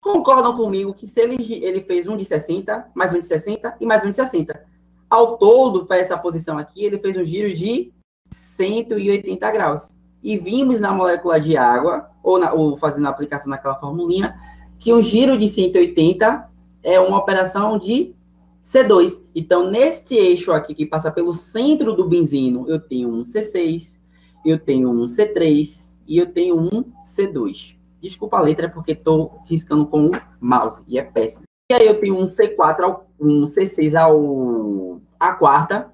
concordam comigo que se ele fez um de 60, mais um de 60 e mais um de 60. Ao todo, para essa posição aqui, ele fez um giro de 180 graus. E vimos na molécula de água, ou fazendo a aplicação naquela formulinha, que um giro de 180 é uma operação de C2. Então, neste eixo aqui, que passa pelo centro do benzeno, eu tenho um C6, eu tenho um C3 e eu tenho um C2. Desculpa a letra, porque estou riscando com o mouse, e é péssimo. E aí eu tenho um C4, um C6 à quarta,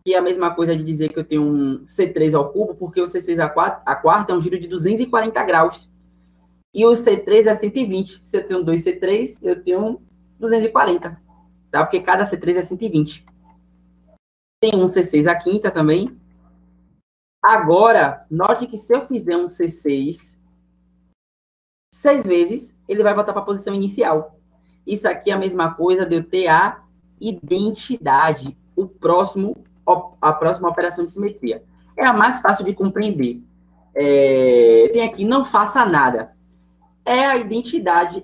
que é a mesma coisa de dizer que eu tenho um C3 ao cubo, porque o C6 à quarta é um giro de 240 graus. E o C3 é 120. Se eu tenho dois C3, eu tenho 240. Tá? Porque cada C3 é 120. Tem um C6 à quinta também. Agora, note que se eu fizer um C6 6 vezes, ele vai voltar para a posição inicial. Isso aqui é a mesma coisa de eu ter a identidade, a próxima operação de simetria. É a mais fácil de compreender. Tem aqui, não faça nada. É a identidade,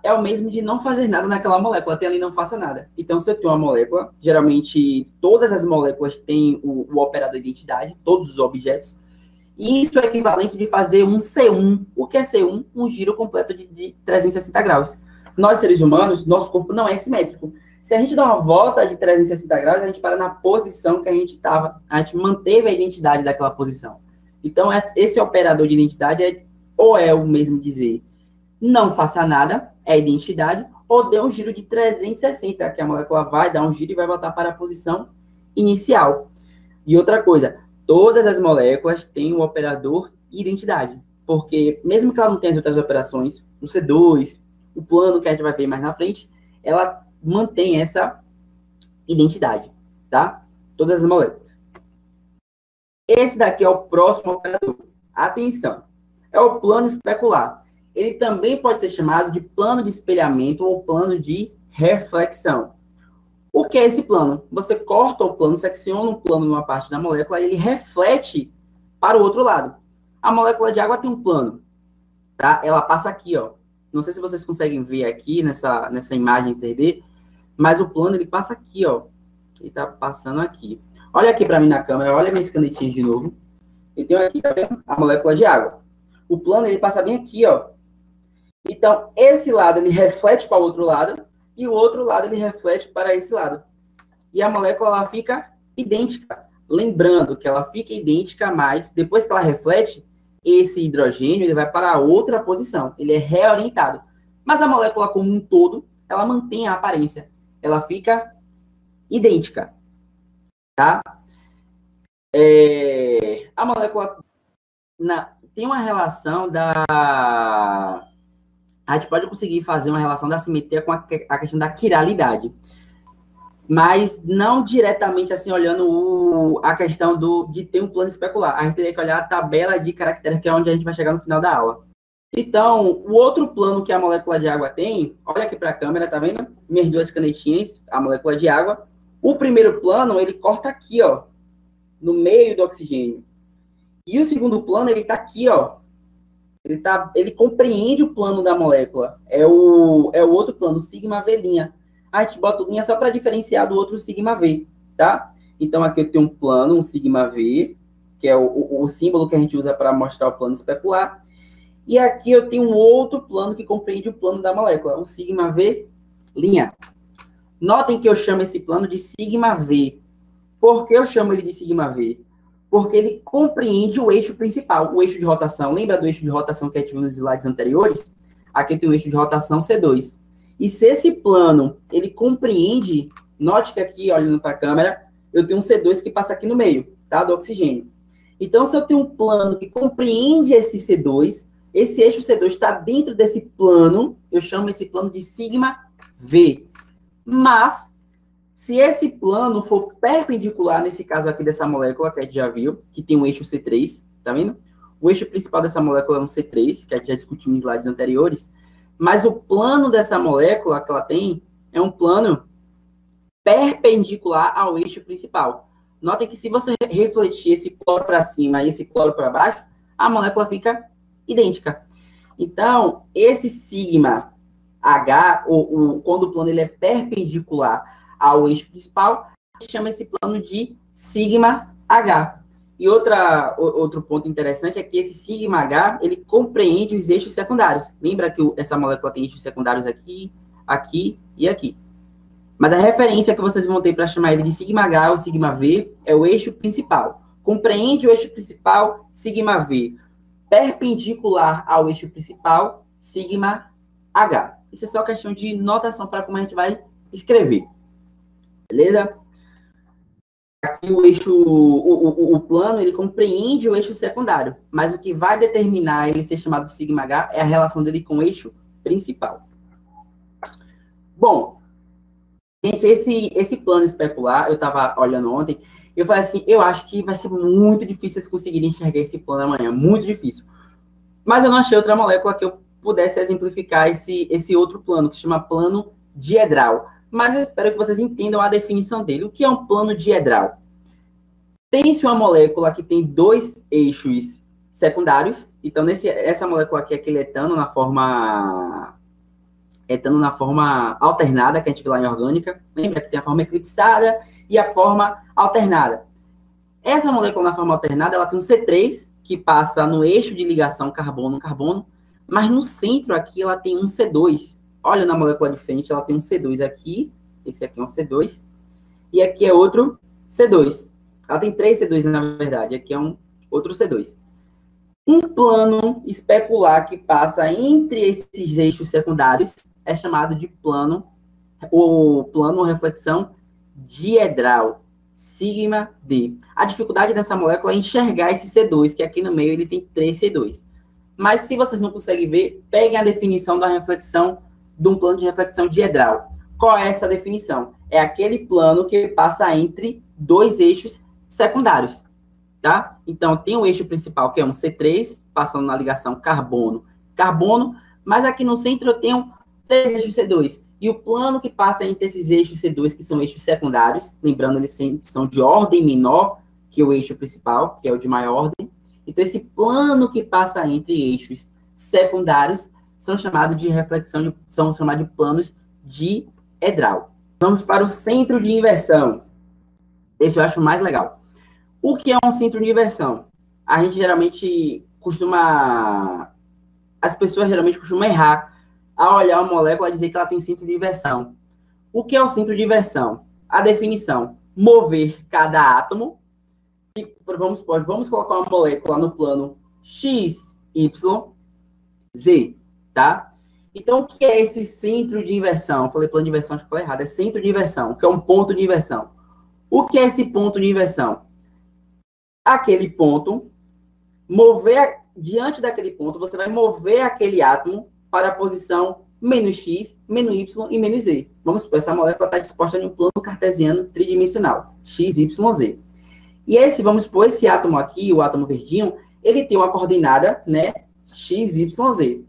é o mesmo de não fazer nada naquela molécula. Tem ali, não faça nada. Então, se eu tenho uma molécula, geralmente todas as moléculas têm o operador identidade, todos os objetos, e isso é equivalente de fazer um C1. O que é C1? Um giro completo de 360 graus. Nós, seres humanos, nosso corpo não é simétrico. Se a gente dá uma volta de 360 graus, a gente para na posição que a gente estava. A gente manteve a identidade daquela posição. Então, esse operador de identidade ou é o mesmo dizer não faça nada, é identidade, ou dê um giro de 360, que a molécula vai dar um giro e vai voltar para a posição inicial. E outra coisa, todas as moléculas têm o operador identidade, porque mesmo que ela não tenha as outras operações, o C2, o plano que a gente vai ver mais na frente, ela mantém essa identidade, tá? Todas as moléculas. Esse daqui é o próximo operador. Atenção, é o plano especular. Ele também pode ser chamado de plano de espelhamento ou plano de reflexão. O que é esse plano? Você corta o plano, secciona o plano numa parte da molécula e ele reflete para o outro lado. A molécula de água tem um plano, tá? Ela passa aqui, ó. Não sei se vocês conseguem ver aqui nessa imagem 3D, mas o plano ele passa aqui, ó. Ele tá passando aqui. Olha aqui para mim na câmera, olha minhas canetinhas de novo. E tem aqui, tá vendo? A molécula de água. O plano ele passa bem aqui, ó. Então, esse lado ele reflete para o outro lado e o outro lado ele reflete para esse lado. E a molécula ela fica idêntica. Lembrando que ela fica idêntica, mas depois que ela reflete, esse hidrogênio ele vai para a outra posição. Ele é reorientado. Mas a molécula como um todo, ela mantém a aparência. Ela fica idêntica. Tá? A molécula tem uma relação da... A gente pode conseguir fazer uma relação da simetria com a questão da quiralidade. Mas não diretamente assim, olhando a questão de ter um plano especular. A gente teria que olhar a tabela de caracteres, que é onde a gente vai chegar no final da aula. Então, o outro plano que a molécula de água tem, olha aqui para a câmera, tá vendo? Minhas duas canetinhas, a molécula de água. O primeiro plano, ele corta aqui, ó, no meio do oxigênio. E o segundo plano, ele tá aqui, ó. Ele compreende o plano da molécula. É o outro plano, sigma V'. A gente bota linha só para diferenciar do outro sigma V, tá? Então, aqui eu tenho um plano, um sigma V, que é o símbolo que a gente usa para mostrar o plano especular. E aqui eu tenho um outro plano que compreende o plano da molécula, um sigma V'. Notem que eu chamo esse plano de sigma V. Por que eu chamo ele de sigma V? Porque ele compreende o eixo principal, o eixo de rotação. Lembra do eixo de rotação que a gente viu nos slides anteriores? Aqui tem o eixo de rotação C2. E se esse plano, ele compreende, note que aqui, olhando para a câmera, eu tenho um C2 que passa aqui no meio, tá? Do oxigênio. Então, se eu tenho um plano que compreende esse C2, esse eixo C2 está dentro desse plano, eu chamo esse plano de sigma V. Mas, se esse plano for perpendicular, nesse caso aqui dessa molécula, que a gente já viu, que tem um eixo C3, tá vendo? O eixo principal dessa molécula é um C3, que a gente já discutiu em slides anteriores, mas o plano dessa molécula que ela tem é um plano perpendicular ao eixo principal. Notem que se você refletir esse cloro para cima e esse cloro para baixo, a molécula fica idêntica. Então, esse sigma H, quando o plano ele é perpendicular ao eixo principal, a gente chama esse plano de sigma H. E outro ponto interessante é que esse sigma H, ele compreende os eixos secundários. Lembra que essa molécula tem eixos secundários aqui, aqui e aqui. Mas a referência que vocês vão ter para chamar ele de sigma H ou sigma V é o eixo principal. Compreende o eixo principal, sigma V. Perpendicular ao eixo principal, sigma H. Isso é só questão de notação para como a gente vai escrever. Beleza? Aqui o eixo, o plano, ele compreende o eixo secundário, mas o que vai determinar ele ser chamado de sigma H é a relação dele com o eixo principal. Bom, gente, esse plano especular, eu estava olhando ontem, eu falei assim, eu acho que vai ser muito difícil vocês conseguirem enxergar esse plano amanhã, muito difícil. Mas eu não achei outra molécula que eu pudesse exemplificar esse outro plano, que se chama plano diedral. Mas eu espero que vocês entendam a definição dele. O que é um plano diedral? Tem-se uma molécula que tem dois eixos secundários. Então, essa molécula aqui é aquele etano na forma alternada, que a gente vê lá em orgânica. Lembra que tem a forma eclipsada e a forma alternada. Essa molécula na forma alternada, ela tem um C3, que passa no eixo de ligação carbono-carbono, mas no centro aqui ela tem um C2. Olha na molécula de frente, ela tem um C2 aqui, esse aqui é um C2, e aqui é outro C2. Ela tem 3 C2, na verdade, aqui é um outro C2. Um plano especular que passa entre esses eixos secundários é chamado de plano reflexão diedral, sigma D. A dificuldade dessa molécula é enxergar esse C2, que aqui no meio ele tem 3 C2. Mas se vocês não conseguem ver, peguem a definição da reflexão, de um plano de reflexão diedral. Qual é essa definição? É aquele plano que passa entre dois eixos secundários, tá? Então, tem o eixo principal, que é um C3, passando na ligação carbono-carbono, mas aqui no centro eu tenho 3 eixos C2. E o plano que passa entre esses eixos C2, que são eixos secundários, lembrando, eles são de ordem menor que o eixo principal, que é o de maior ordem. Então, esse plano que passa entre eixos secundários são chamados de planos diedral. Vamos para o centro de inversão. Esse eu acho mais legal. O que é um centro de inversão? A gente geralmente as pessoas geralmente costumam errar ao olhar uma molécula e dizer que ela tem centro de inversão. O que é o centro de inversão? A definição: mover cada átomo. Vamos colocar uma molécula no plano X, Y, Z, tá? Então, o que é esse centro de inversão? Eu falei plano de inversão, acho que falei errado. É centro de inversão, que é um ponto de inversão. O que é esse ponto de inversão? Aquele ponto, diante daquele ponto, você vai mover aquele átomo para a posição menos X, menos Y e menos Z. Vamos supor, essa molécula está disposta em um plano cartesiano tridimensional, X, Y, Z. E vamos supor, esse átomo aqui, o átomo verdinho, ele tem uma coordenada, né, X, Y, Z.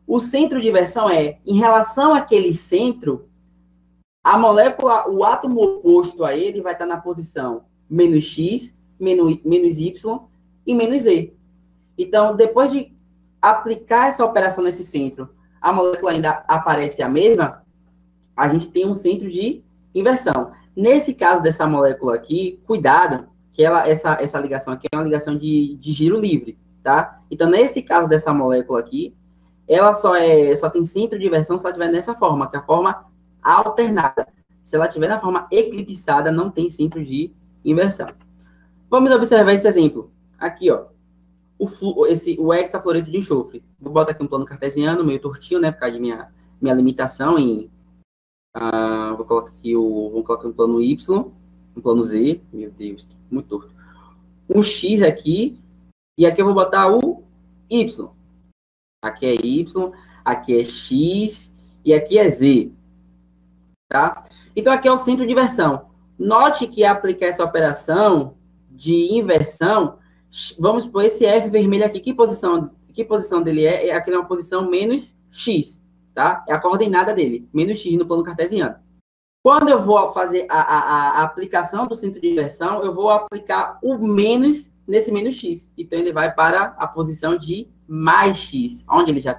O centro de inversão é, em relação àquele centro, a molécula, o átomo oposto a ele vai estar na posição menos X, menos Y e menos Z. Então, depois de aplicar essa operação nesse centro, a molécula ainda aparece a mesma, a gente tem um centro de inversão. Nesse caso dessa molécula aqui, cuidado, que essa ligação aqui é uma ligação de giro livre, tá? Então, nesse caso dessa molécula aqui, ela só tem centro de inversão se ela estiver nessa forma, que é a forma alternada. Se ela estiver na forma eclipsada, não tem centro de inversão. Vamos observar esse exemplo. Aqui, ó. O hexafluoreto de enxofre. Vou botar aqui um plano cartesiano, meio tortinho, né? Por causa de minha limitação em... vou colocar aqui um plano Y, um plano Z. Meu Deus, muito torto. Um X aqui. E aqui eu vou botar o Y. Aqui é Y, aqui é X e aqui é Z. Tá? Então, aqui é o centro de inversão. Note que aplicar essa operação de inversão, vamos por esse F vermelho aqui, que posição dele é? Aqui é uma posição menos X, tá? É a coordenada dele, menos X no plano cartesiano. Quando eu vou fazer a aplicação do centro de inversão, eu vou aplicar o menos nesse menos X. Então, ele vai para a posição de mais X, onde ele já está